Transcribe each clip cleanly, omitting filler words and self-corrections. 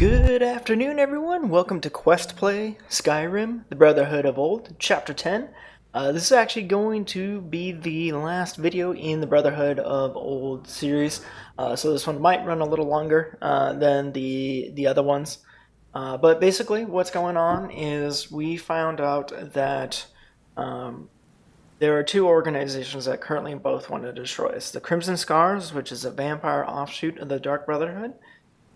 Good afternoon, everyone. Welcome to questplay Skyrim, the Brotherhood of Old, Chapter 10. This is actually going to be the last video in the Brotherhood of Old series, so this one might run a little longer than the other ones. But basically, what's going on is we found out that there are two organizations that currently both want to destroy us. The Crimson Scars, which is a vampire offshoot of the Dark Brotherhood,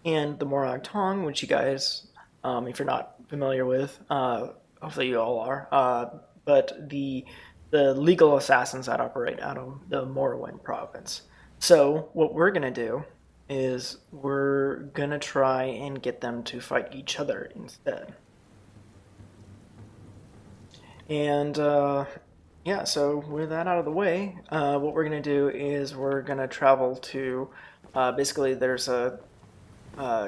and the Morag Tong, which you guys, if you're not familiar with, hopefully you all are, but the legal assassins that operate out of the Morrowind province. So what we're going to do is we're going to try and get them to fight each other instead. And yeah, so with that out of the way, what we're going to do is we're going to travel to, basically there's a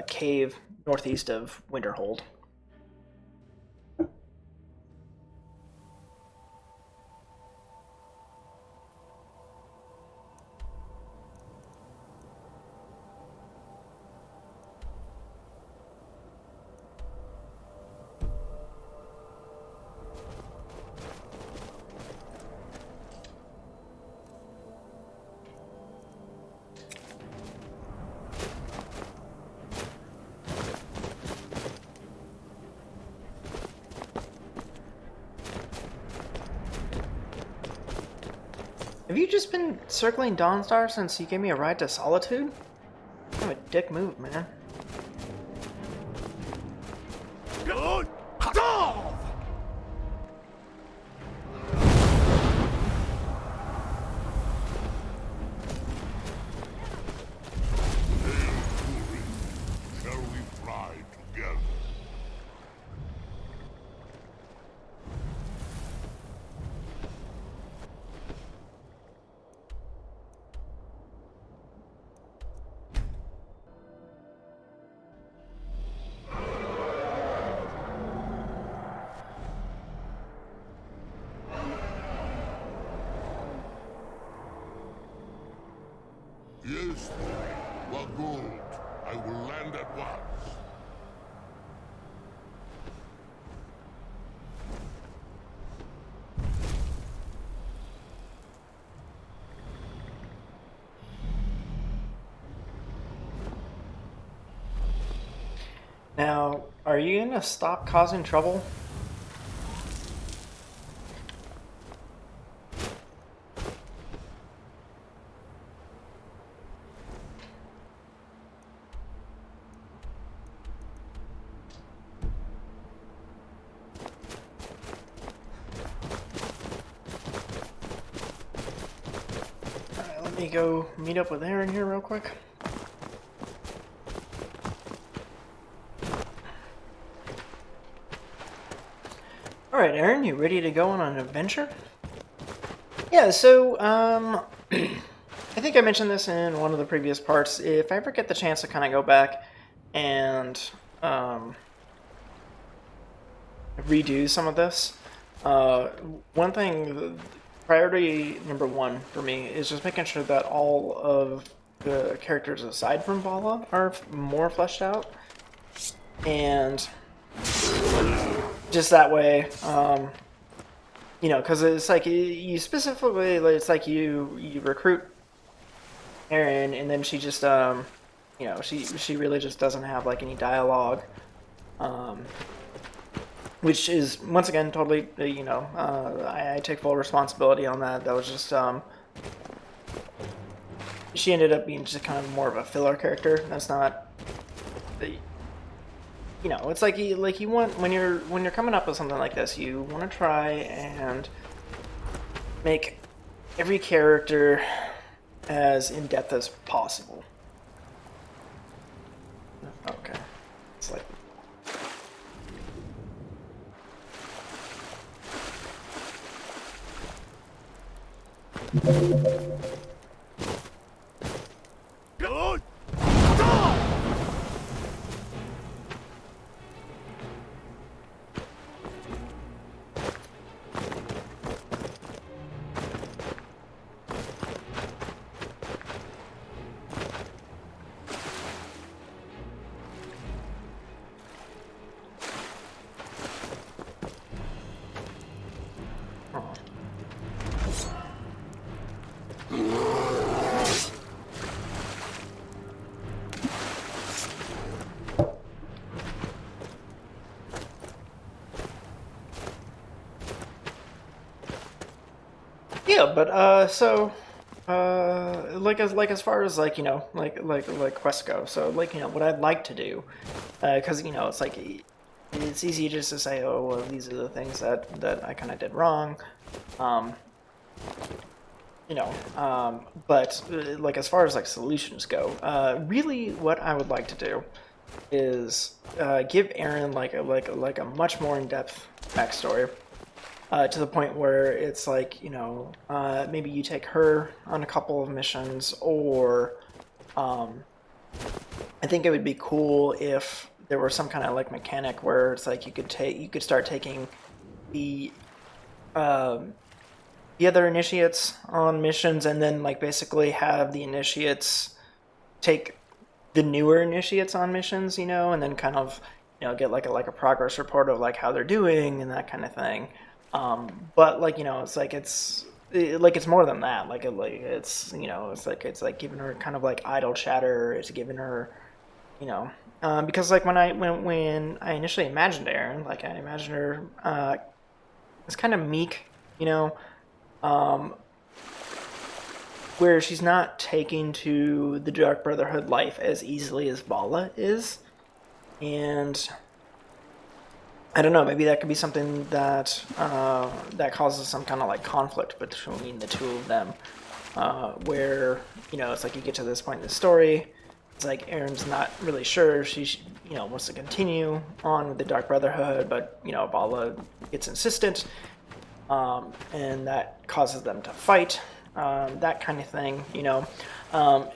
cave northeast of Winterhold. Have you just been circling Dawnstar since you gave me a ride to Solitude? Kind of a dick move, man. Good. Shall we fly together? Yes, well, good. I will land at once. Now, are you gonna stop causing trouble? Alright, let me go meet up with Aaron here real quick. Alright, Aaron, you ready to go on an adventure? Yeah, so, I think I mentioned this in one of the previous parts. If I ever get the chance to kind of go back and redo some of this, one thing, priority number one for me is just making sure that all of the characters aside from Vala are more fleshed out. And just that way, you know, because it's like you specifically, it's like you recruit Erin, and then she just, you know, she really just doesn't have like any dialogue, which is once again totally, you know, I take full responsibility on that. That was just, she ended up being just kind of more of a filler character. That's not, you know, it's like you want when you're coming up with something like this, you want to try and make every character as in-depth as possible. Okay. It's like... Good. Yeah, but as far as like like quests go, so like what I'd like to do, because it's like it's easy just to say, oh well, these are the things that I kind of did wrong, um, but like as far as like solutions go, really what I would like to do is give Aaron like a much more in-depth backstory. To the point where it's like, maybe you take her on a couple of missions, or I think it would be cool if there were some kind of like mechanic where it's like you could start taking the um, the other initiates on missions, and then like basically have the initiates take the newer initiates on missions, and then kind of get like a progress report of like how they're doing and that kind of thing. But like it's like it's more than that. It's like giving her kind of like idle chatter. It's giving her because like when I initially imagined Aaron, like I imagined her it's kind of meek, you know, um, where she's not taking to the Dark Brotherhood life as easily as Vala is, and I don't know. Maybe that could be something that that causes some kind of like conflict between the two of them, where it's like you get to this point in the story, it's like Aaron's not really sure if she wants to continue on with the Dark Brotherhood, but Vala gets insistent, and that causes them to fight, that kind of thing, Um,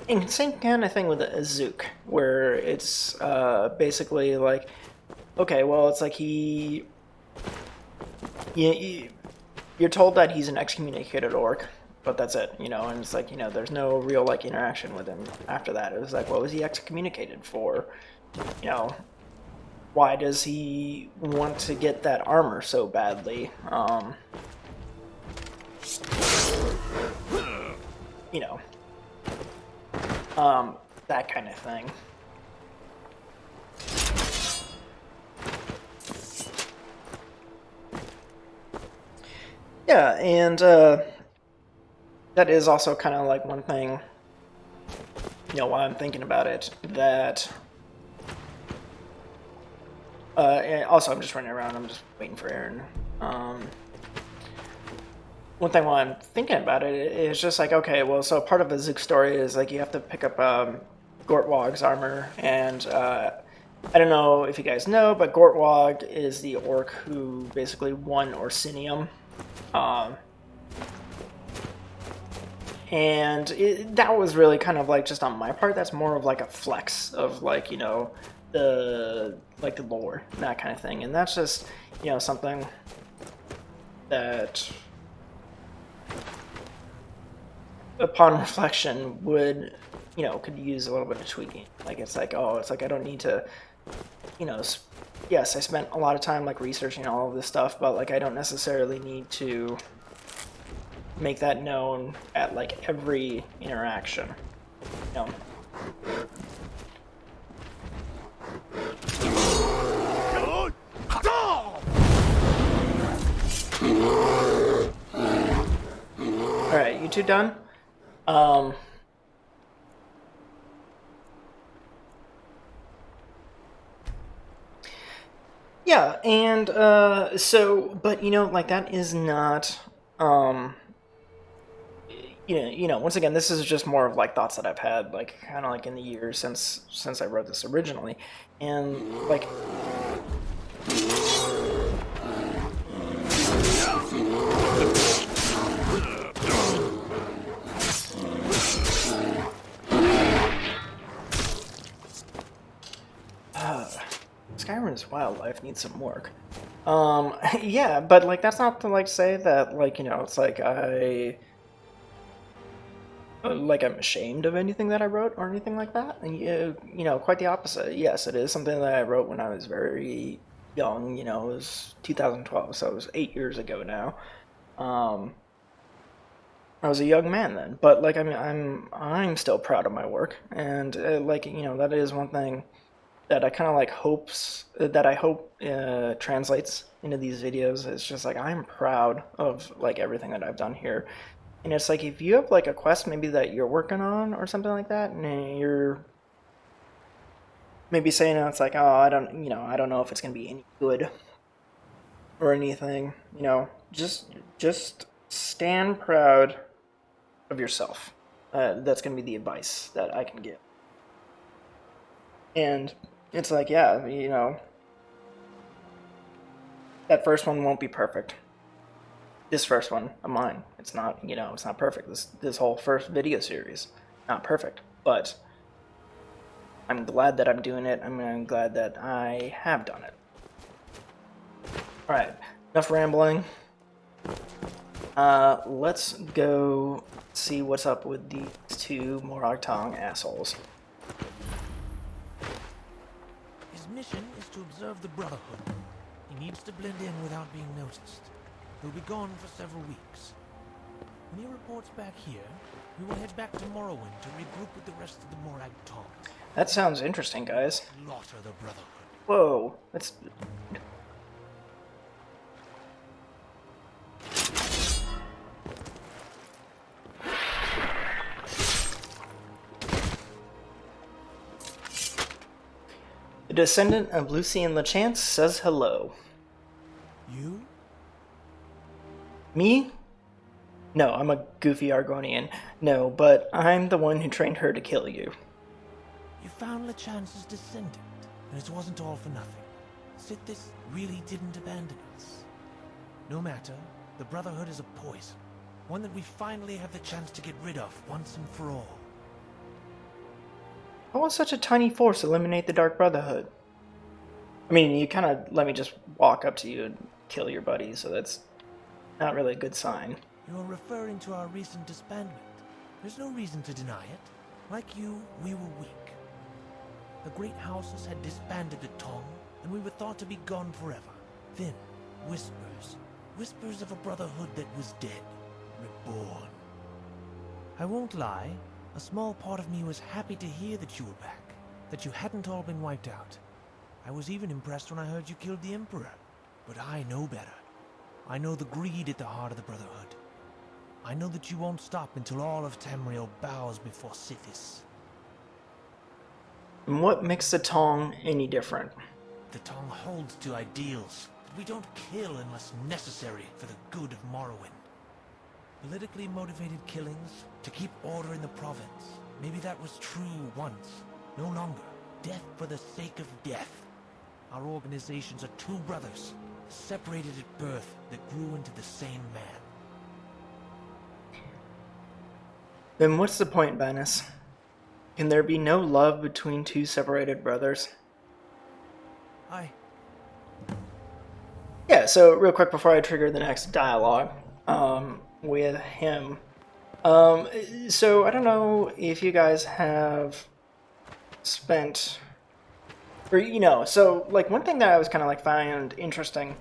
and same kind of thing with Azuk, where it's basically like, okay, well, it's like you're told that he's an excommunicated orc, but that's it, and it's like, there's no real like interaction with him after that. It was like, what was he excommunicated for? You know, why does he want to get that armor so badly? You know, that kind of thing. Yeah, and that is also kind of like one thing, while I'm thinking about it, that and also I'm just running around, I'm just waiting for Aaron. One thing while I'm thinking about it is just like, okay, well, so part of the Zook story is like you have to pick up Gortwog's armor, and I don't know if you guys know, but Gortwog is the orc who basically won Orsinium. Um, and that was really kind of like just on my part. That's more of like a flex of like the lore, that kind of thing, and that's just something that upon reflection would could use a little bit of tweaking. Like it's like, oh, it's like I don't need to yes, I spent a lot of time like researching all of this stuff, but like I don't necessarily need to make that known at like every interaction. You know. All right, you two done? Yeah, and so, but like that is not, once again, this is just more of like thoughts that I've had, like kind of like in the years since I wrote this originally, and like. Skyrim's wildlife needs some work. Yeah, but like that's not to like say that like it's like I'm ashamed of anything that I wrote or anything like that. And quite the opposite. Yes, it is something that I wrote when I was very young. It was 2012, so it was 8 years ago now. I was a young man then, but like I mean, I'm still proud of my work, and like that is one thing that I kind of like that I hope translates into these videos. It's just like I'm proud of like everything that I've done here, and it's like if you have like a quest maybe that you're working on or something like that, and you're maybe saying it's like, oh, I don't know if it's gonna be any good or anything, just stand proud of yourself. That's gonna be the advice that I can give. And it's like, yeah, that first one won't be perfect. This first one of mine, it's not, it's not perfect. This whole first video series, not perfect. But I'm glad that I'm doing it. I'm glad that I have done it. All right, enough rambling. Let's go see what's up with these two Morag Tong assholes. His mission is to observe the Brotherhood. He needs to blend in without being noticed. He'll be gone for several weeks. When he reports back here, we will head back to Morrowind to regroup with the rest of the Morag Tong. That sounds interesting, guys. Slaughter the Brotherhood. Whoa, that's... The descendant of Lucien Lachance says hello. You? Me? No, I'm a goofy Argonian. No, but I'm the one who trained her to kill you. You found Lachance's descendant, and it wasn't all for nothing. Sithis really didn't abandon us. No matter, the Brotherhood is a poison. One that we finally have the chance to get rid of once and for all. How will such a tiny force eliminate the Dark Brotherhood? I mean, you kind of let me just walk up to you and kill your buddy, so that's not really a good sign. You're referring to our recent disbandment. There's no reason to deny it. Like you, we were weak. The great houses had disbanded the Tong, and we were thought to be gone forever. Then, whispers. Whispers of a brotherhood that was dead. Reborn. I won't lie. A small part of me was happy to hear that you were back. That you hadn't all been wiped out. I was even impressed when I heard you killed the Emperor. But I know better. I know the greed at the heart of the Brotherhood. I know that you won't stop until all of Tamriel bows before Sithis. And what makes the Tong any different? The Tong holds to ideals, but we don't kill unless necessary for the good of Morrowind. Politically motivated killings to keep order in the province. Maybe that was true once. No longer. Death for the sake of death. Our organizations are two brothers, separated at birth, that grew into the same man. Then what's the point, Bannis? Can there be no love between two separated brothers? Yeah, so real quick before I trigger the next dialogue with him. So I don't know if you guys have spent... Or, so like one thing that I was kind of like found interesting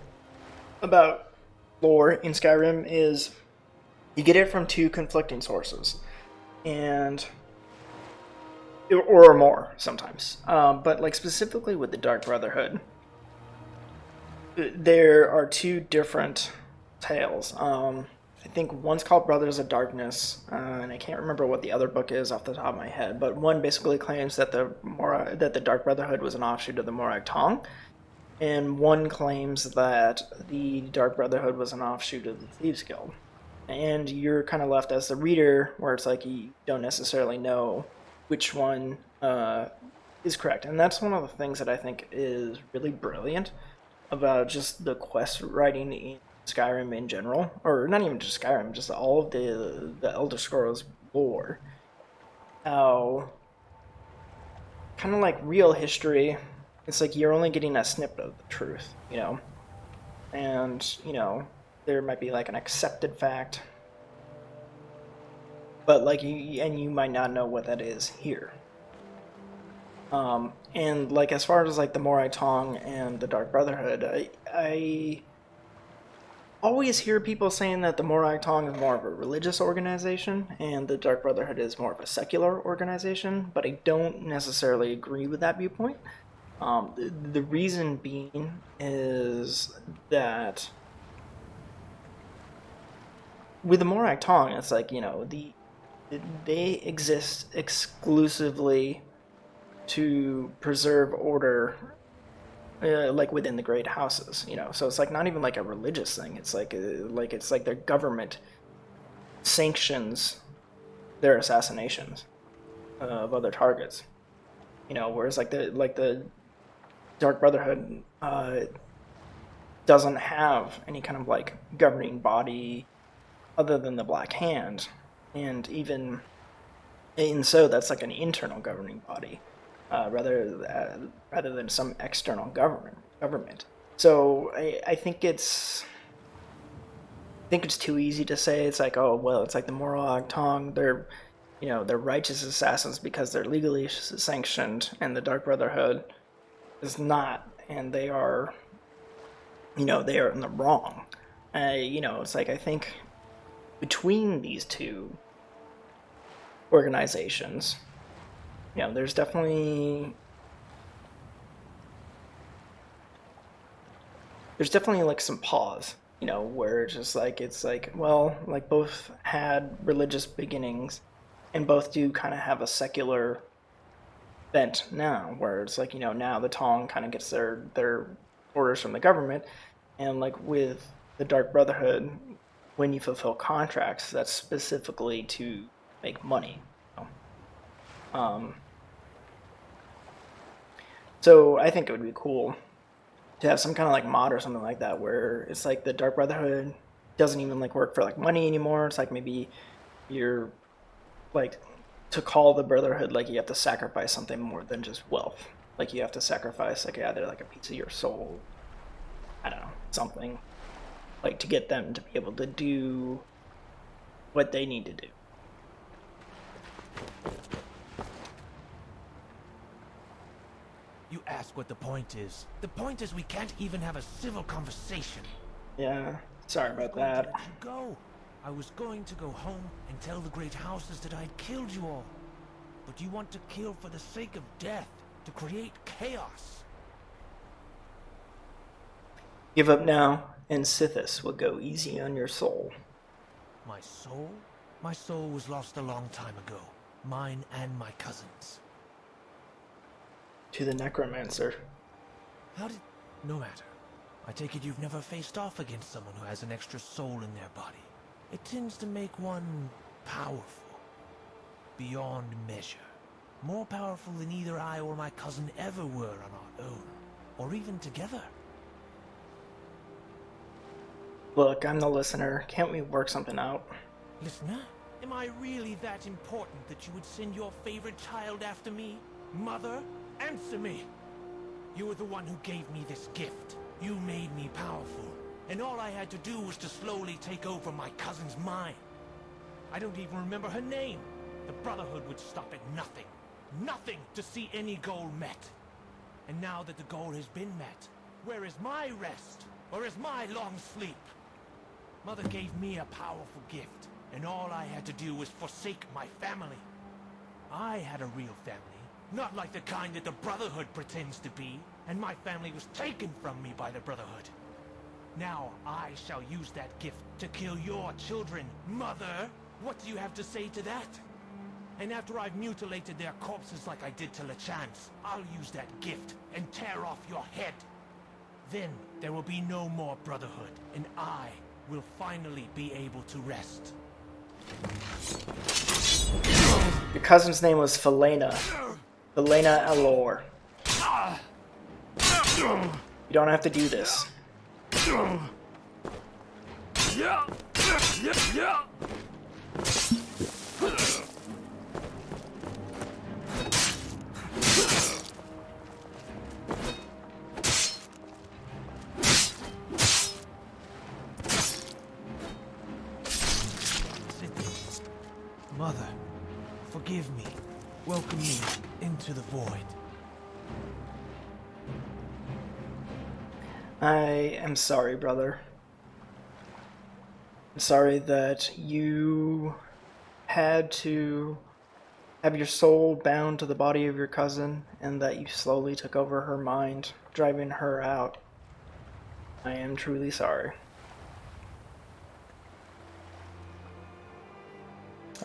about lore in Skyrim is you get it from two conflicting sources. And or more sometimes, but like specifically with the Dark Brotherhood, there are two different tales. I think one's called Brothers of Darkness, and I can't remember what the other book is off the top of my head. But one basically claims that the Dark Brotherhood was an offshoot of the Morag Tong, and one claims that the Dark Brotherhood was an offshoot of the Thieves Guild. And you're kind of left as the reader, where it's like you don't necessarily know which one is correct. And that's one of the things that I think is really brilliant about just the quest writing in Skyrim in general. Or not even just Skyrim, just all of the Elder Scrolls lore. How kind of like real history, it's like you're only getting a snippet of the truth, And, there might be like an accepted fact, but like you might not know what that is here. And like as far as like the Morag Tong and the Dark Brotherhood, I always hear people saying that the Morag Tong is more of a religious organization and the Dark Brotherhood is more of a secular organization, but I don't necessarily agree with that viewpoint. The reason being is that with the Morag Tong, it's like, you know, they exist exclusively to preserve order, like within the great houses, you know. So it's like not even like a religious thing. It's like it's like their government sanctions their assassinations of other targets, you know. Whereas like the Dark Brotherhood doesn't have any kind of like governing body other than the Black Hand, and even and so that's like an internal governing body rather than some external government. So I think it's too easy to say. It's like, oh well, it's like the Morag Tong, they're, you know, they're righteous assassins because they're legally sanctioned, and the Dark Brotherhood is not, and they are, you know, they are in the wrong. You know, it's like I think between these two organizations, you know, there's definitely like some pause, you know, where it's like, well, like both had religious beginnings and both do kind of have a secular bent now, where it's like, you know, now the Tong kind of gets their orders from the government, and like with the Dark Brotherhood, when you fulfill contracts, that's specifically to make money. So I think it would be cool to have some kind of like mod or something like that, where it's like the Dark Brotherhood doesn't even like work for like money anymore. It's like maybe you're like, to call the Brotherhood, like you have to sacrifice something more than just wealth. Like you have to sacrifice like either like a piece of your soul, I don't know, something, like to get them to be able to do what they need to do. You ask what the point is. The point is we can't even have a civil conversation. Yeah, sorry about that. I was going to let you go. I was going to go home and tell the great houses that I'd killed you all. But you want to kill for the sake of death, to create chaos. Give up now, and Sithis will go easy on your soul. My soul? My soul was lost a long time ago. Mine and my cousin's. To the necromancer. How did... No matter. I take it you've never faced off against someone who has an extra soul in their body. It tends to make one powerful. Beyond measure. More powerful than either I or my cousin ever were on our own. Or even together. Look, I'm the listener. Can't we work something out? Listener? Am I really that important that you would send your favorite child after me? Mother? Answer me! You were the one who gave me this gift. You made me powerful. And all I had to do was to slowly take over my cousin's mind. I don't even remember her name. The Brotherhood would stop at nothing. Nothing to see any goal met. And now that the goal has been met, where is my rest? Where is my long sleep? Mother gave me a powerful gift, and all I had to do was forsake my family. I had a real family. Not like the kind that the Brotherhood pretends to be, and my family was taken from me by the Brotherhood. Now I shall use that gift to kill your children, Mother! What do you have to say to that? And after I've mutilated their corpses like I did to LeChance, I'll use that gift and tear off your head. Then there will be no more Brotherhood, and I will finally be able to rest. Your cousin's name was Felena. Felena Alor. You don't have to do this. Mother, forgive me. Welcome me into the void. I am sorry, brother. I'm sorry that you had to have your soul bound to the body of your cousin, and that you slowly took over her mind, driving her out. I am truly sorry.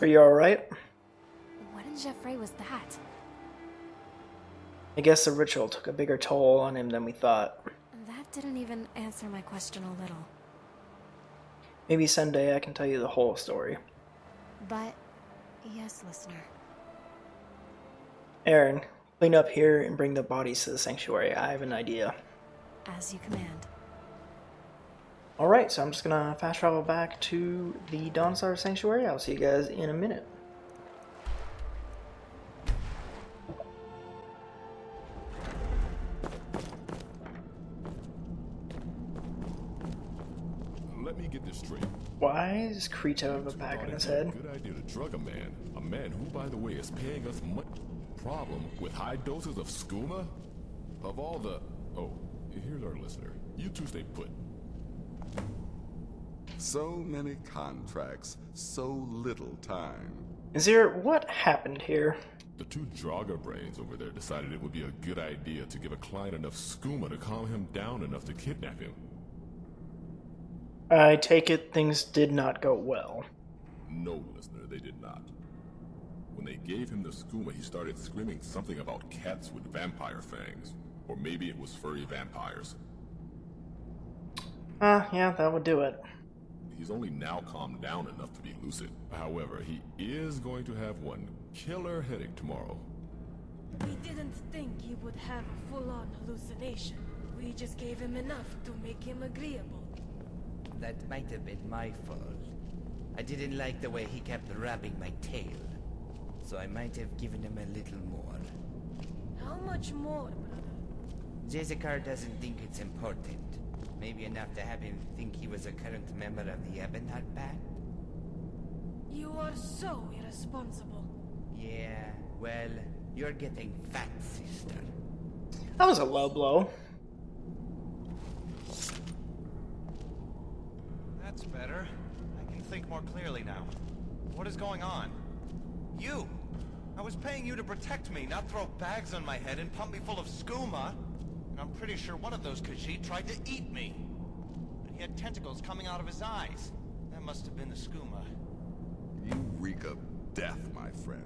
Are you alright? What in Geoffrey was that? I guess the ritual took a bigger toll on him than we thought. That didn't even answer my question a little. Maybe someday I can tell you the whole story. But, yes, listener. Aaron, clean up here and bring the bodies to the sanctuary. I have an idea. As you command. Alright, so I'm just gonna fast travel back to the Dawnstar Sanctuary. I'll see you guys in a minute. Let me get this straight. Why does Krito have a bag on his head? Good idea to drug a man who, by the way, is paying us much. Problem with high doses of skooma? Of all the... Oh, here's our listener. You two stay put. So many contracts, so little time. Azir, what happened here? The two Draugr brains over there decided it would be a good idea to give a client enough skooma to calm him down enough to kidnap him. I take it things did not go well. No, listener, they did not. When they gave him the skooma, he started screaming something about cats with vampire fangs. Or maybe it was furry vampires. Yeah, that would do it. He's only now calmed down enough to be lucid. However, he is going to have one killer headache tomorrow. We didn't think he would have a full-on hallucination. We just gave him enough to make him agreeable. That might have been my fault. I didn't like the way he kept rubbing my tail. So I might have given him a little more. How much more, brother? Jezekar doesn't think it's important. Maybe enough to have him think he was a current member of the Ebonheart Pact? You are so irresponsible. Yeah, well, you're getting fat, sister. That was a low blow. That's better. I can think more clearly now. What is going on? You! I was paying you to protect me, not throw bags on my head and pump me full of skooma. And I'm pretty sure one of those Khajiit tried to eat me. But he had tentacles coming out of his eyes. That must have been the skooma. You reek of death, my friend.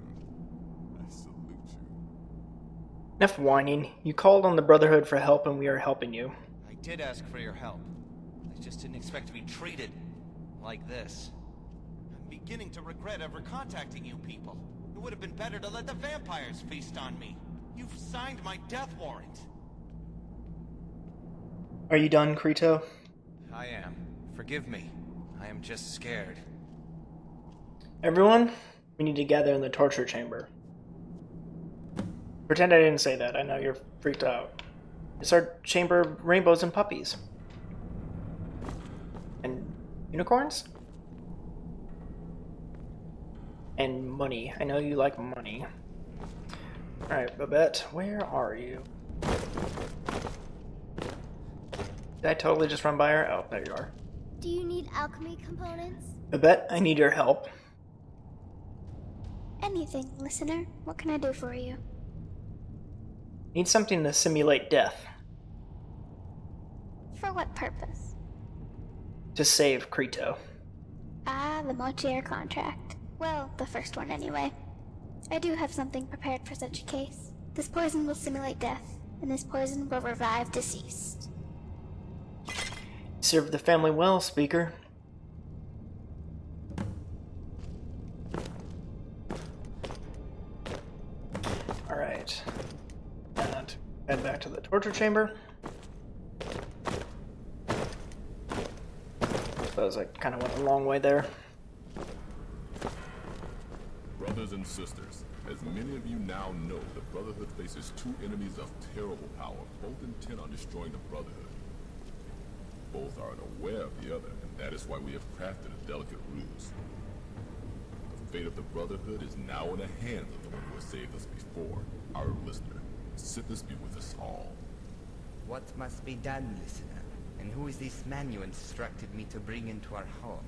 I salute you. Enough whining. You called on the Brotherhood for help and we are helping you. I did ask for your help. I just didn't expect to be treated like this. I'm beginning to regret ever contacting you people. It would have been better to let the vampires feast on me. You've signed my death warrant. Are you done, Krito? I am. Forgive me. I am just scared. Everyone, we need to gather in the torture chamber. Pretend I didn't say that. I know you're freaked out. It's our chamber of rainbows and puppies. And unicorns? And money. I know you like money. Alright, Babette, where are you? Did I totally just run by her? Oh, there you are. Do you need alchemy components? Babette, I need your help. Anything, listener. What can I do for you? Need something to simulate death. For what purpose? To save Krito. Ah, the Motier contract. Well, the first one anyway. I do have something prepared for such a case. This poison will simulate death, and this poison will revive deceased. Serve the family well, speaker. Alright. And head back to the torture chamber. Suppose I kind of went a long way there. Brothers and sisters, as many of you now know, the Brotherhood faces two enemies of terrible power, both intent on destroying the Brotherhood. Both are unaware of the other, and that is why we have crafted a delicate ruse. The fate of the Brotherhood is now in the hands of the one who has saved us before, our listener. Sickness be with us all. What must be done, listener? And who is this man you instructed me to bring into our home?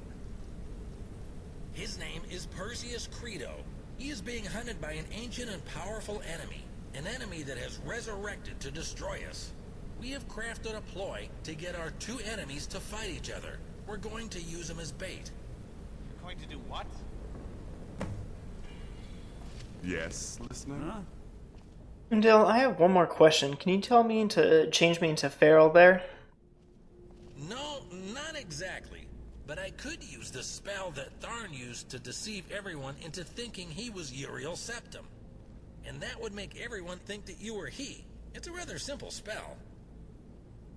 His name is Perseus Credo. He is being hunted by an ancient and powerful enemy. An enemy that has resurrected to destroy us. We have crafted a ploy to get our two enemies to fight each other. We're going to use them as bait. You're going to do what? Yes, listener? Huh? Dale, I have one more question. Can you tell me to change me into feral there? No, not exactly. But I could use the spell that Tharn used to deceive everyone into thinking he was Uriel Septim. And that would make everyone think that you were he. It's a rather simple spell.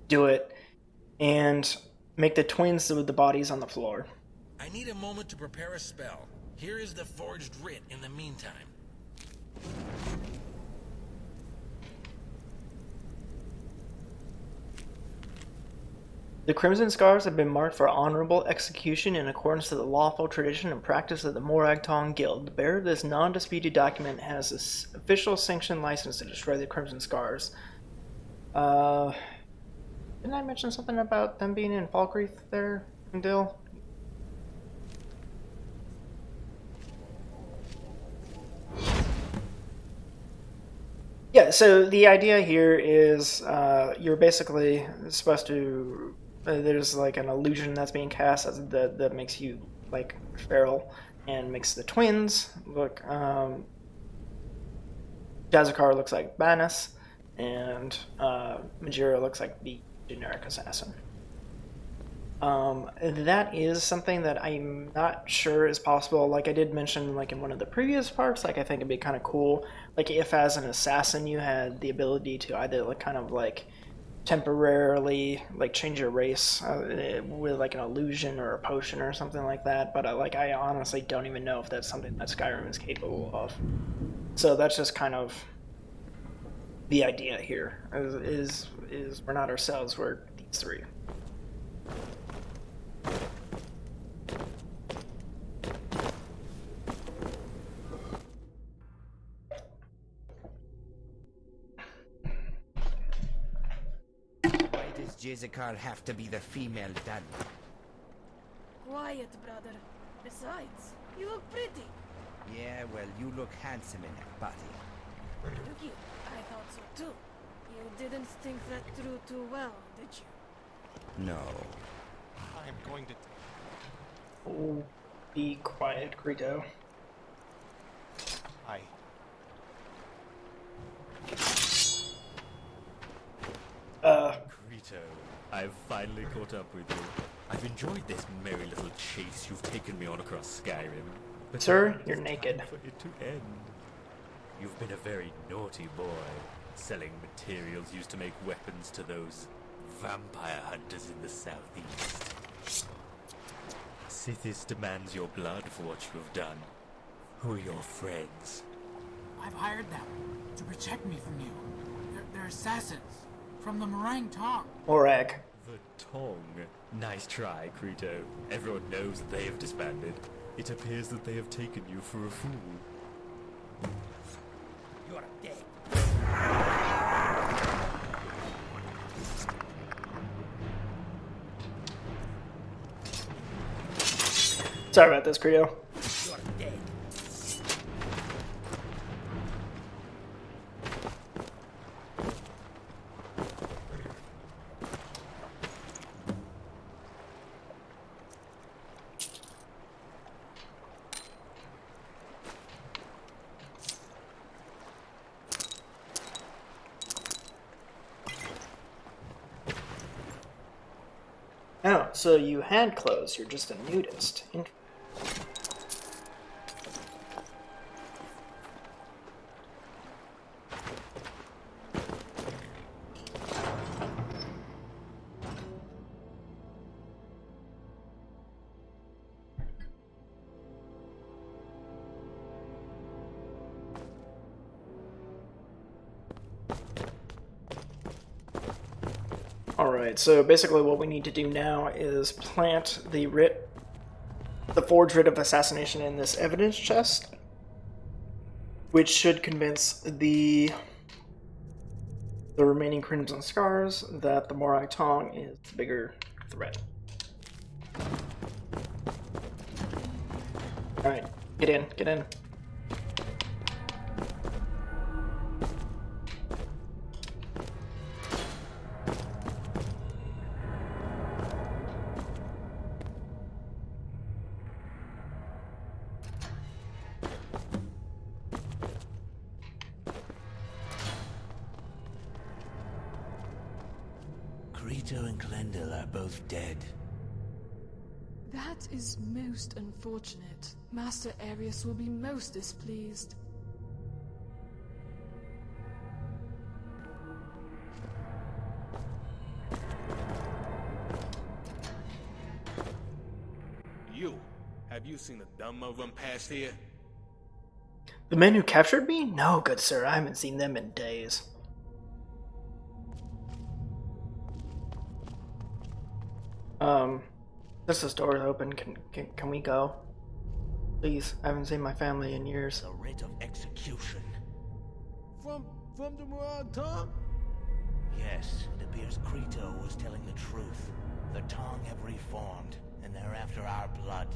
Do it. And make the twins with the bodies on the floor. I need a moment to prepare a spell. Here is the forged writ in the meantime. The Crimson Scars have been marked for honorable execution in accordance to the lawful tradition and practice of the Morag Tong Guild. The bearer of this non-disputed document has this official sanctioned license to destroy the Crimson Scars. Didn't I mention something about them being in Falkreath there, Dill? Yeah, so the idea here is you're basically supposed to... there's like an illusion that's being cast that makes you like feral and makes the twins look... Jazakar looks like Banus, and Majira looks like the generic assassin. That is something that I'm not sure is possible. Like I did mention like in one of the previous parts, like I think it'd be kind of cool, like if as an assassin you had the ability to either like kind of like temporarily like change your race with like an illusion or a potion or something like that, but like I honestly don't even know if that's something that Skyrim is capable of. So that's just kind of the idea here, is we're not ourselves, we're these three. Why does Jazakar have to be the female dad? Quiet, brother. Besides, you look pretty. Yeah, well, you look handsome in that body. Thank you. I thought so too. You didn't think that through too well, did you? No. I'm going to... Oh, be quiet, Greedo. Hi. Greedo, I've finally caught up with you. I've enjoyed this merry little chase you've taken me on across Skyrim. But Sir, now you're it's naked. time for it to end. You've been a very naughty boy, selling materials used to make weapons to those vampire hunters in the southeast. Sithis demands your blood for what you have done. Who are your friends? I've hired them to protect me from you. They're assassins from the Morag Tong. Morag. The Tong. Nice try, Creto. Everyone knows that they have disbanded. It appears that they have taken you for a fool. You're dead. Sorry about this, Credo. You're dead. Oh, so you had clothes, you're just a nudist. Alright, so basically what we need to do now is plant the forged writ of assassination in this evidence chest, which should convince the remaining Crimson Scars that the Morag Tong is the bigger threat. Alright, get in, get in. Crito and Clendil are both dead. That is most unfortunate. Master Arius will be most displeased. Have you seen a dumb of them past here? The men who captured me? No, good sir, I haven't seen them in days. This door is open. Can we go? Please, I haven't seen my family in years. The writ of execution. From the Morag Tong? Yes, it appears Crito was telling the truth. The Tong have reformed, and they're after our blood.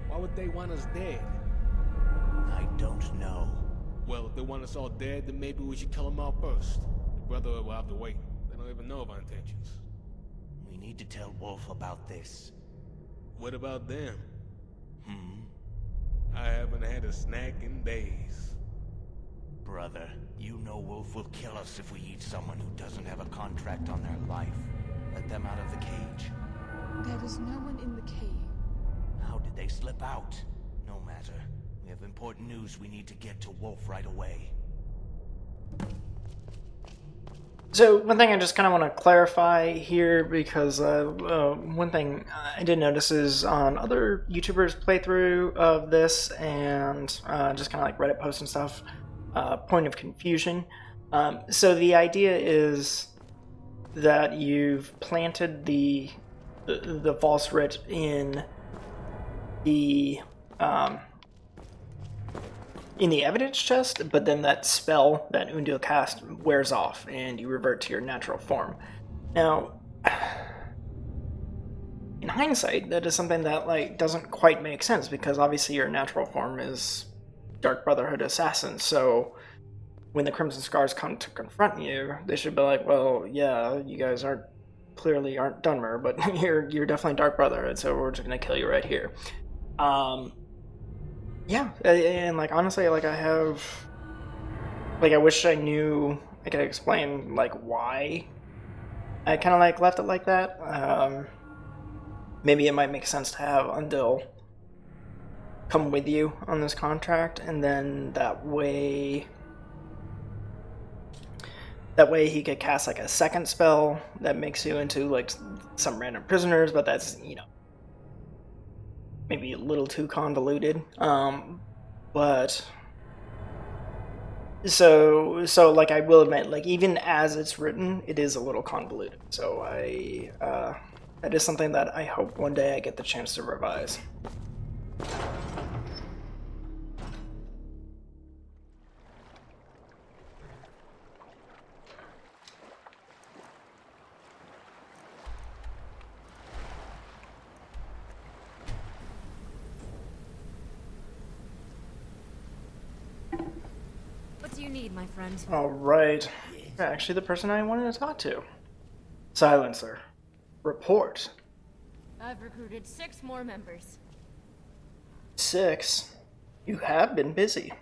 Why would they want us dead? I don't know. Well, if they want us all dead, then maybe we should kill them all first. The Brotherhood will have to wait. They don't even know of our intentions. We need to tell Wolf about this. What about them? I haven't had a snack in days. Brother, you know Wolf will kill us if we eat someone who doesn't have a contract on their life. Let them out of the cage. There is no one in the cave. How did they slip out? No matter. We have important news we need to get to Wolf right away. So one thing I just kind of want to clarify here, because one thing I did notice is on other YouTubers' playthrough of this and just kind of like Reddit posts and stuff, point of confusion. So the idea is that you've planted the false writ in the evidence chest, but then that spell that Undil cast wears off and you revert to your natural form. Now, in hindsight, that is something that like doesn't quite make sense, because obviously your natural form is Dark Brotherhood assassin, so when the Crimson Scars come to confront you, they should be like, well, yeah, you guys clearly aren't Dunmer, but you're definitely Dark Brotherhood, so we're just gonna kill you right here. Yeah, and like honestly, like I wish I knew, I could explain like why I kind of like left it like that. Maybe it might make sense to have Undil come with you on this contract, and then that way he could cast like a second spell that makes you into like some random prisoners, but that's, you know, maybe a little too convoluted. But so like I will admit, like even as it's written, it is a little convoluted. So that is something that I hope one day I get the chance to revise. What do you need, my friend? All right. Actually, the person I wanted to talk to. Silencer. Report. I've recruited 6 more members. 6? You have been busy.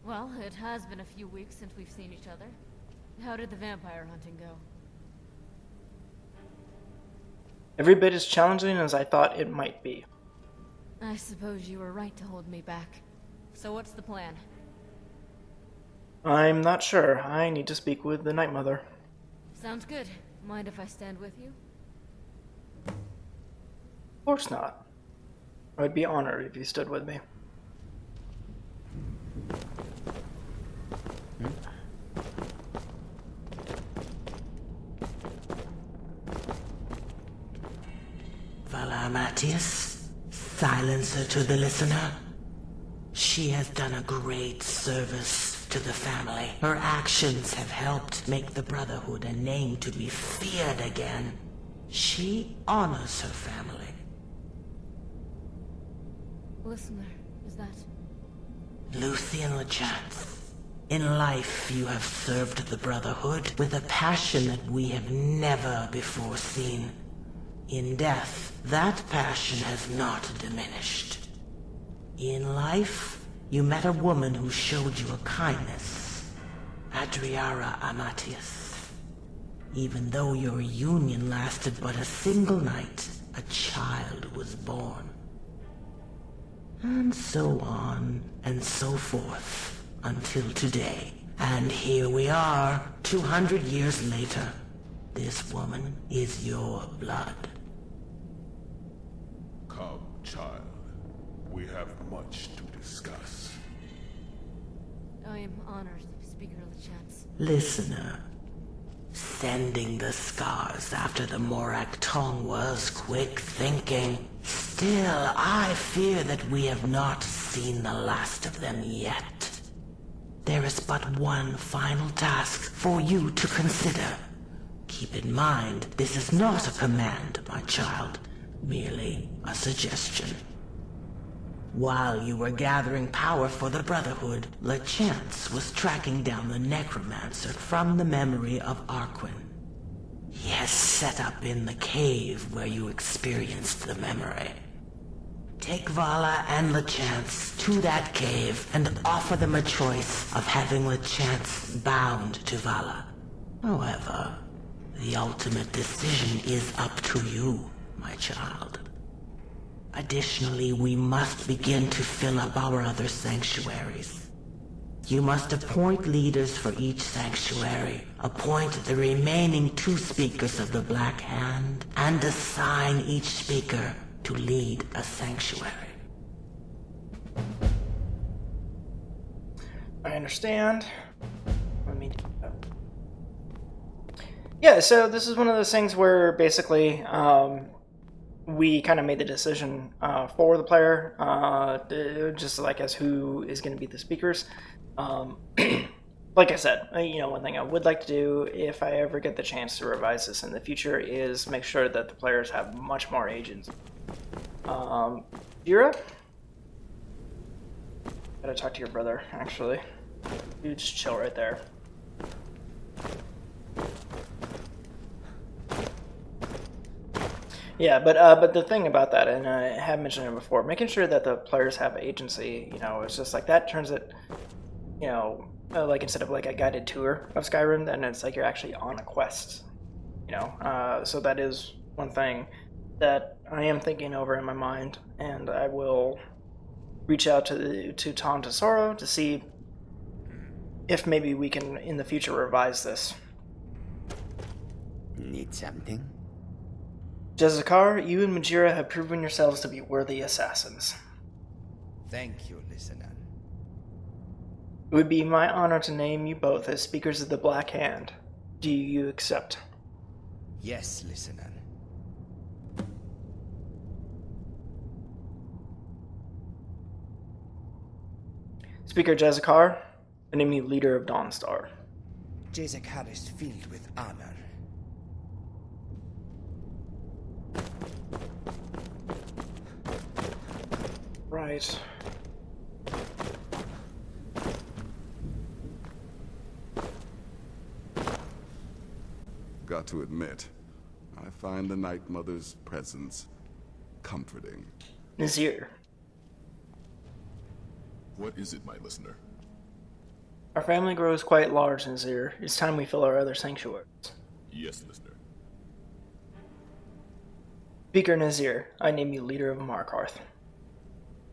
Well, it has been a few weeks since we've seen each other. How did the vampire hunting go? Every bit as challenging as I thought it might be. I suppose you were right to hold me back. So what's the plan? I'm not sure. I need to speak with the Night Mother. Sounds good. Mind if I stand with you? Of course not. I would be honored if you stood with me. Vala Matthias, silencer to the listener. She has done a great service to the family. Her actions have helped make the Brotherhood a name to be feared again. She honors her family. Listener, is that... Luthien LeChance. In life, you have served the Brotherhood with a passion that we have never before seen. In death, that passion has not diminished. In life, you met a woman who showed you a kindness, Adriara Amatius. Even though your union lasted but a single night, a child was born. And so on and so forth until today. And here we are, 200 years later. This woman is your blood. Come, child. We have much to discuss. I am honored, Speaker LeChance. Listener, sending the scars after the Morag Tong was quick thinking. Still, I fear that we have not seen the last of them yet. There is but one final task for you to consider. Keep in mind, this is not a command, my child, merely a suggestion. While you were gathering power for the Brotherhood, LeChance was tracking down the necromancer from the memory of Arquin. He has set up in the cave where you experienced the memory. Take Vala and LeChance to that cave and offer them a choice of having LeChance bound to Vala. However, the ultimate decision is up to you, my child. Additionally, we must begin to fill up our other sanctuaries. You must appoint leaders for each sanctuary, appoint the remaining 2 speakers of the Black Hand, and assign each speaker to lead a sanctuary. I understand. Let me do that. Yeah, so this is one of those things where basically we kind of made the decision for the player, just like as who is going to be the speakers. Like I said, one thing I would like to do if I ever get the chance to revise this in the future is make sure that the players have much more agency. Jira? Gotta talk to your brother, actually. You just chill right there. Yeah, but the thing about that, and I have mentioned it before, making sure that the players have agency, it's just like that turns it, like instead of like a guided tour of Skyrim, then it's like you're actually on a quest, so that is one thing that I am thinking over in my mind, and I will reach out to Tom Tesoro to see if maybe we can in the future revise this. Need something? Jezakar, you and Majira have proven yourselves to be worthy assassins. Thank you, listener. It would be my honor to name you both as speakers of the Black Hand. Do you accept? Yes, listener. Speaker Jezakar, I name you leader of Dawnstar. Jezakar is filled with honor. Right. Got to admit, I find the Night Mother's presence comforting. Nazir. What is it, my listener? Our family grows quite large, Nazir. It's time we fill our other sanctuaries. Yes, listener. Speaker Nazir, I name you leader of Markarth.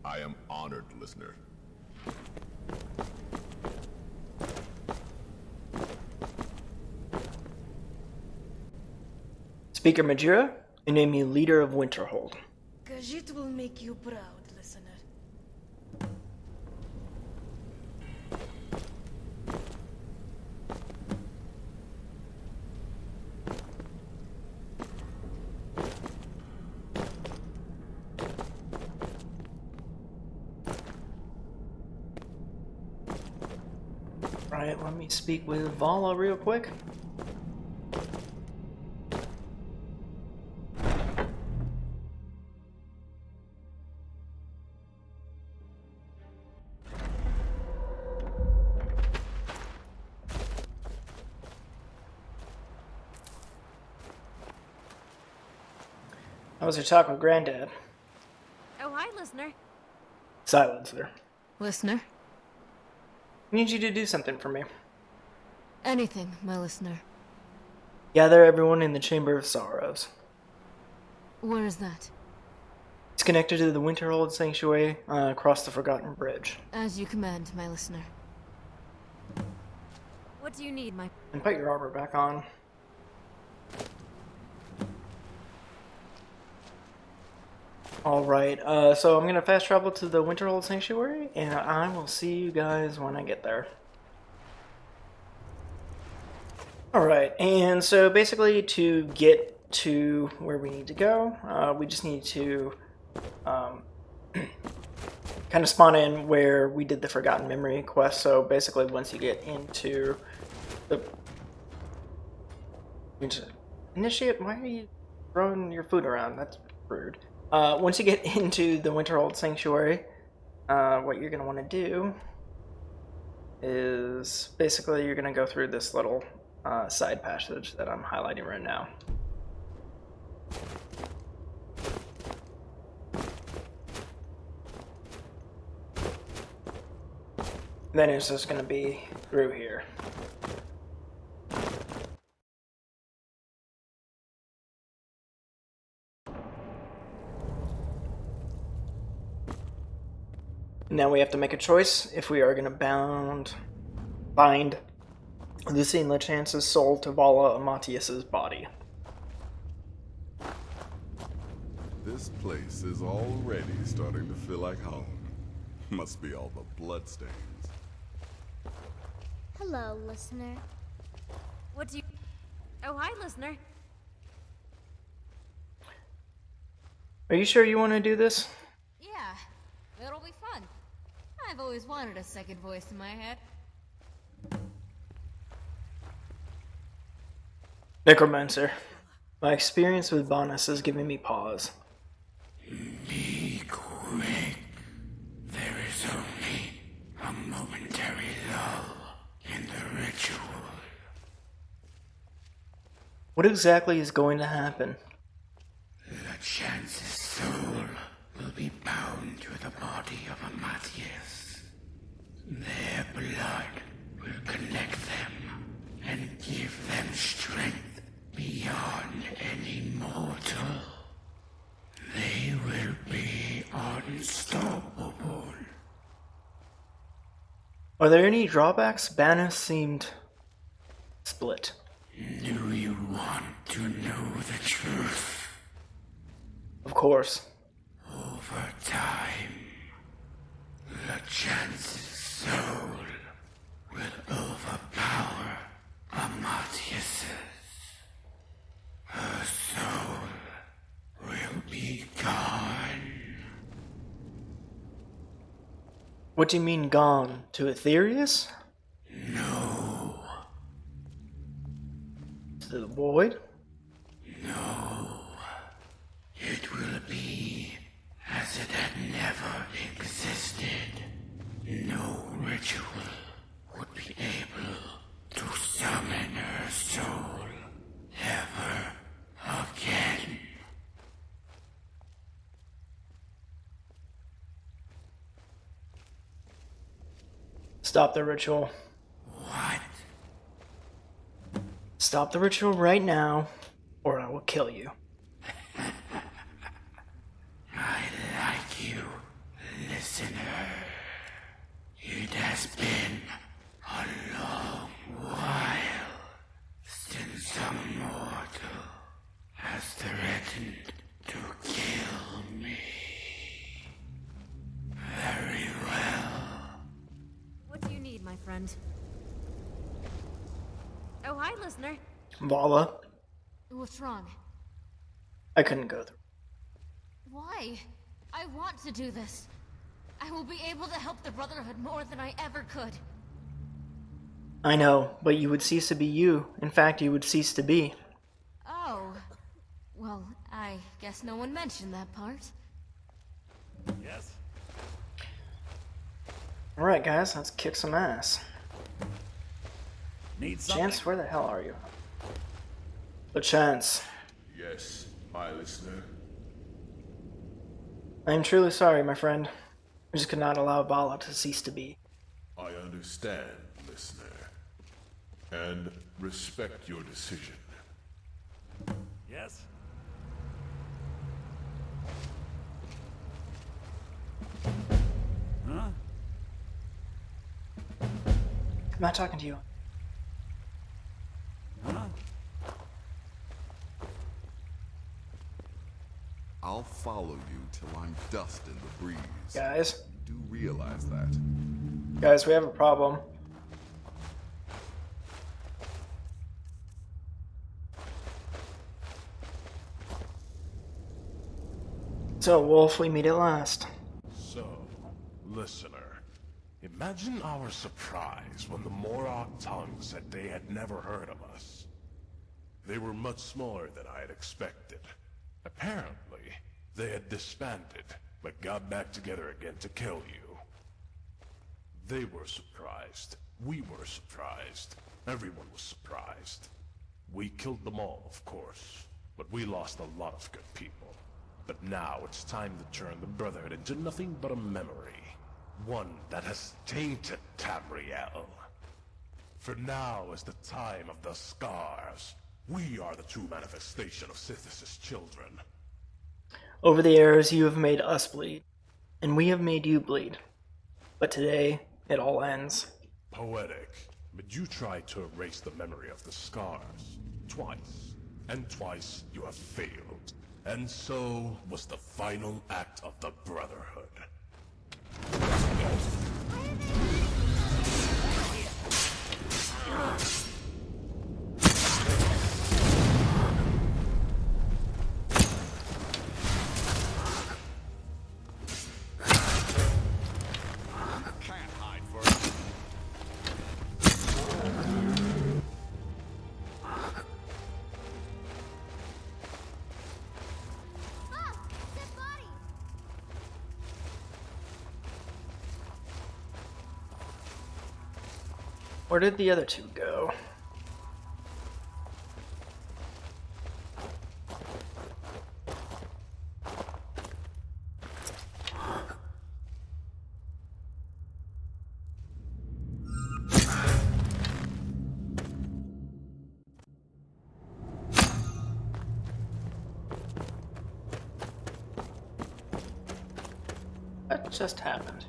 I am honored, listener. Speaker Majira, I name you leader of Winterhold. Cause it will make you proud, listener. Right, let me speak with Vala real quick. How was your talk with Granddad? Oh, hi, listener. Silencer. Listener? I need you to do something for me. Anything, my listener. Gather everyone in the Chamber of Sorrows. Where is that? It's connected to the Winterhold Sanctuary across the Forgotten Bridge. As you command, my listener. What do you need, my... And put your armor back on. Alright, so I'm gonna fast travel to the Winterhold Sanctuary, and I will see you guys when I get there. Alright, and so basically to get to where we need to go, we just need to kind of spawn in where we did the Forgotten Memory quest. So basically once you get into the... Initiate? Why are you throwing your food around? That's rude. Once you get into the Winterhold Sanctuary, what you're going to want to do is basically you're going to go through this little side passage that I'm highlighting right now. Then it's just going to be through here. Now we have to make a choice if we are going to bind Lucien Lechance's soul to Vala Matthias's body. This place is already starting to feel like home. Must be all the bloodstains. Hello, listener. What do you... Oh, hi, listener. Are you sure you want to do this? Yeah, it'll be fun. I've always wanted a second voice in my head. Necromancer. My experience with Bonus is giving me pause. Be quick. There is only a momentary lull in the ritual. What exactly is going to happen? Lechance's soul will be bound to the body of Matthias. Their blood will connect them and give them strength beyond any mortal. They will be unstoppable. Are there any drawbacks? Banus seemed split. Do you want to know the truth? Of course. Over time, Lechance's soul will overpower Matthias's. Her soul will be gone. What do you mean gone? To Aetherius? No. To the void? No. It will be as it had never existed. No ritual would be able to summon her soul ever again. Stop the ritual. What? Stop the ritual right now, or I will kill you. I like you, listener. It has been a long while since a mortal has threatened to kill me. Very well. What do you need, my friend? Oh, hi, listener. Vala, What's wrong? I couldn't go through. Why? I want to do this. I will be able to help the Brotherhood more than I ever could. I know, but you would cease to be you. In fact, you would cease to be. Oh. Well, I guess no one mentioned that part. Yes. Alright guys, let's kick some ass. Need something? Chance, where the hell are you? Chance. Yes, my listener. I am truly sorry, my friend. I just could not allow Vala to cease to be. I understand, listener, and respect your decision. Yes? Huh? I'm not talking to you. Huh? I'll follow you till I'm dust in the breeze. Guys. You do realize that. Guys, we have a problem. So, Wolf, we meet at last. So, listener, imagine our surprise when the Morag Tong said they had never heard of us. They were much smaller than I had expected. Apparently, they had disbanded, but got back together again to kill you. They were surprised. We were surprised. Everyone was surprised. We killed them all, of course, but we lost a lot of good people. But now it's time to turn the Brotherhood into nothing but a memory. One that has tainted Tamriel. For now is the time of the scars. We are the true manifestation of Sithis' children. Over the years, you have made us bleed, and we have made you bleed. But today, it all ends. Poetic, but you tried to erase the memory of the scars. Twice. And twice you have failed. And so was the final act of the Brotherhood. Where did the other two go? What just happened?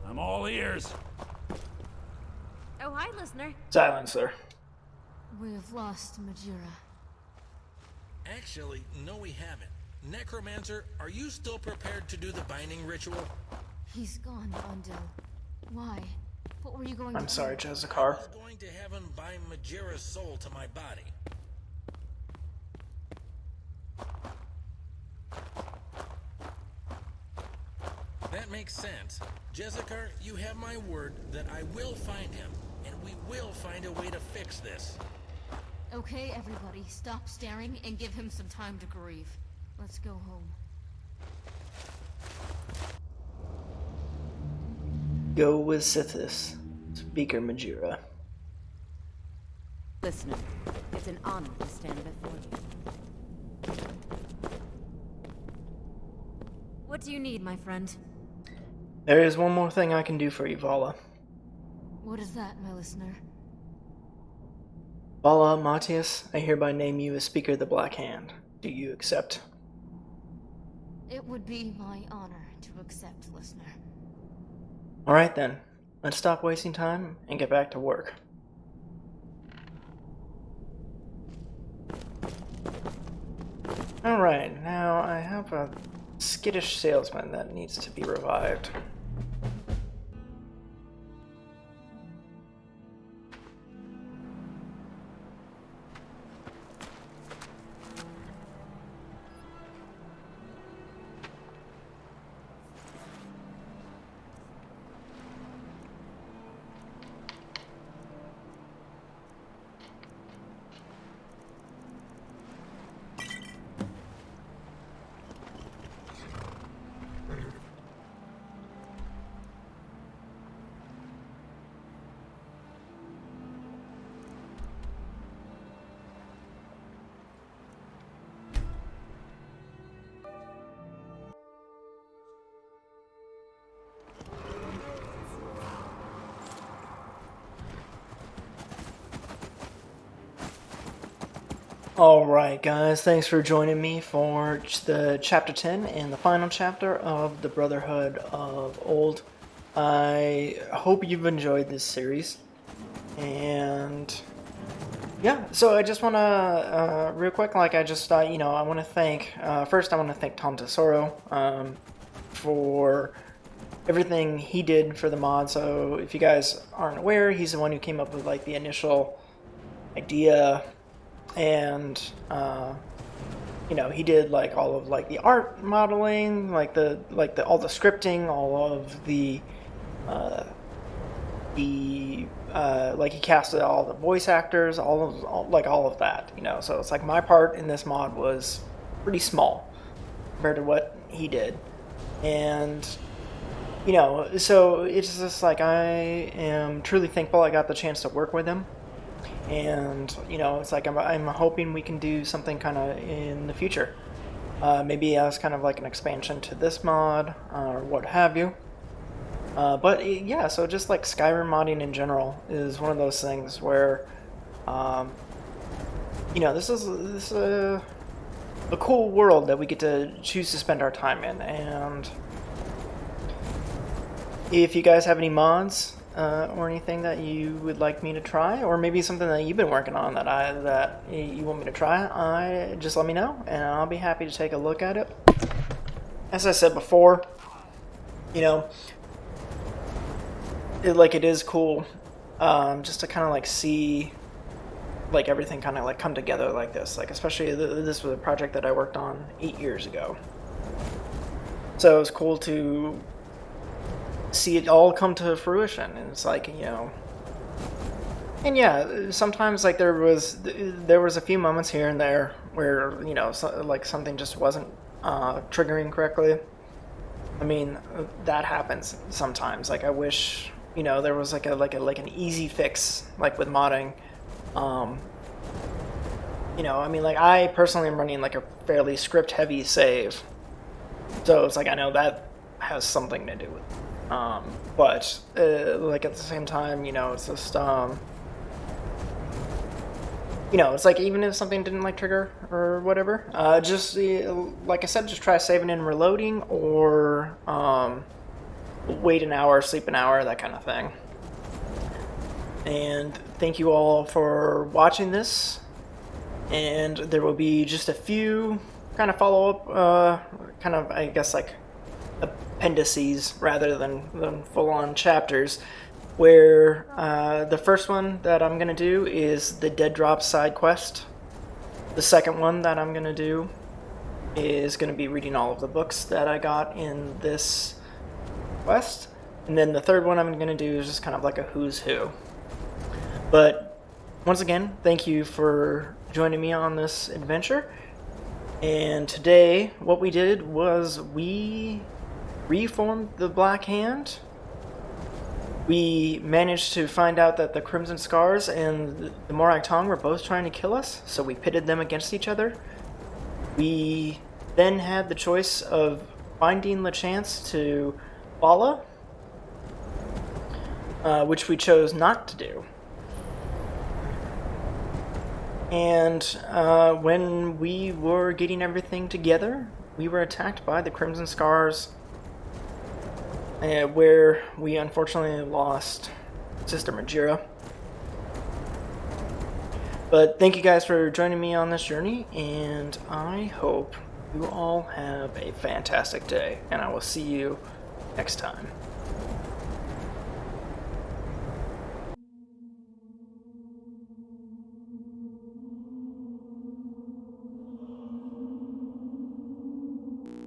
I'm all ears. Oh, hi, listener. Silence, sir. We have lost Majira. Actually, no we haven't. Necromancer, are you still prepared to do the binding ritual? He's gone, Undil. Why? What were you going to I'm sorry, do? Jessica. I was going to have him bind Majira's soul to my body. That makes sense. Jessica, you have my word that I will find him, and we will find a way to fix this. Okay, everybody, stop staring and give him some time to grieve. Let's go home. Go with Sithis. Speaker Majira. Listener, it's an honor to stand before you. What do you need, my friend? There is one more thing I can do for you, Vala. What is that, my listener? Vala Matthias, I hereby name you as Speaker of the Black Hand. Do you accept? It would be my honor to accept, listener. Alright then. Let's stop wasting time and get back to work. Alright, now I have a skittish salesman that needs to be revived. Alright guys, thanks for joining me for the chapter 10 and the final chapter of the Brotherhood of Old. I hope you've enjoyed this series, and yeah, so I just want to, real quick, like I just thought, I want to thank, first I want to thank Tom Tesoro for everything he did for the mod. So if you guys aren't aware, he's the one who came up with like the initial idea, and he did like all of like the art modeling, like all the scripting, all of the like he casted all the voice actors, all of that, so it's like my part in this mod was pretty small compared to what he did. And so it's just like I am truly thankful I got the chance to work with him. And it's like I'm hoping we can do something kind of in the future, maybe as kind of like an expansion to this mod or what have you. But yeah, so just like Skyrim modding in general is one of those things where this is a cool world that we get to choose to spend our time in. And if you guys have any mods or anything that you would like me to try, or maybe something that you've been working on that you want me to try, just let me know, and I'll be happy to take a look at it. As I said before, it is cool just to kind of like see like everything kind of like come together like this, like especially this was a project that I worked on 8 years ago, so it was cool to see it all come to fruition. And it's like, and yeah, sometimes like there was a few moments here and there where like something just wasn't triggering correctly. I mean, that happens sometimes. Like I wish there was like an easy fix, like with modding. I mean, like I personally am running like a fairly script heavy save, so it's like I know that has something to do with it. But like at the same time, it's just it's like even if something didn't like trigger or whatever, just like I said, just try saving and reloading, or wait an hour, sleep an hour, that kind of thing. And thank you all for watching this, and there will be just a few kind of follow-up kind of, I guess, like appendices rather than full-on chapters, where the first one that I'm gonna do is the Dead Drop side quest. The second one that I'm gonna do is gonna be reading all of the books that I got in this quest, and then the third one I'm gonna do is just kind of like a who's who. But once again, thank you for joining me on this adventure. And today what we did was we reformed the Black Hand. We managed to find out that the Crimson Scars and the Morag Tong were both trying to kill us, so we pitted them against each other. We then had the choice of finding the chance to follow, which we chose not to do. And when we were getting everything together, we were attacked by the Crimson Scars, where we unfortunately lost Sister Majira. But thank you guys for joining me on this journey, and I hope you all have a fantastic day, and I will see you next time.